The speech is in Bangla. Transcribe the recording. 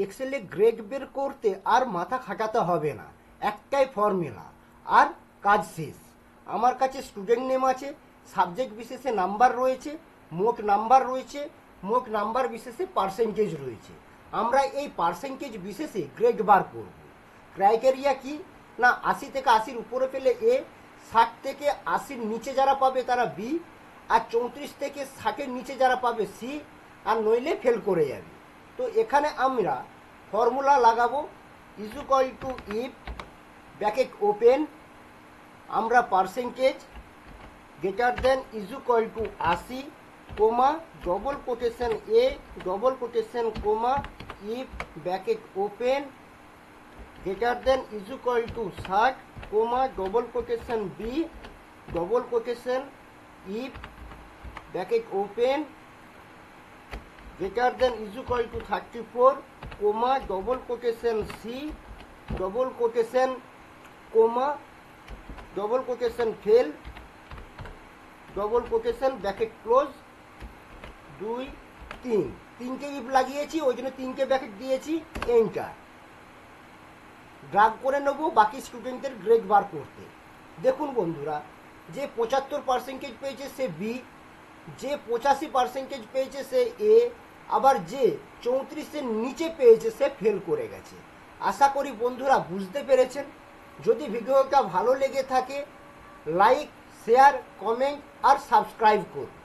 এক্সেলে গ্রেড বের করতে আর মাথা খাটাতে হবে না, একটাই ফর্মুলা আর কাজ শেষ। আমার কাছে স্টুডেন্ট নেম আছে, সাবজেক্ট বিশেষে নাম্বার রয়েছে, মোট নাম্বার রয়েছে, মোট নাম্বার বিশেষে পার্সেন্টেজ রয়েছে। আমরা এই পার্সেন্টেজ বিশেষে গ্রেড বার করব। ক্রাইটেরিয়া কি না, 80 থেকে 80-র উপরে পেলে এ, 60 থেকে 80-র নিচে যারা পাবে তারা বি, আর 34 থেকে 60-এর নিচে যারা পাবে সি, আর নইলে ফেল করে যাবে। তো এখানে আমরা ফর্মুলা লাগাবো, is equal to if bracket open, আমরা percentage greater than is equal to 80 comma double quotation A double quotation comma if bracket open greater than is equal to 60 comma double quotation B double quotation if bracket open greater than is equal to 34 comma double quotation C double quotation comma double quotation fail double quotation bracket close 2 3 তিনটে ইফ লাগিয়েছি, ওই জন্য তিনটে ব্র্যাকেট দিয়েছি, এন্টার। ড্রাগ করে নেব বাকি স্টুডেন্টদের গ্রেড বার করতে। দেখুন বন্ধুরা, যে 75% পেয়েছে সে বি, যে 85% পেয়েছে সে এ, আবার যে 34-এর নিচে পেয়েছে সে ফেল করে গেছে। আশা করি বন্ধুরা বুঝতে পেরেছেন। যদি ভিডিওটা ভালো লেগে থাকে লাইক, শেয়ার, কমেন্ট আর সাবস্ক্রাইব করুন।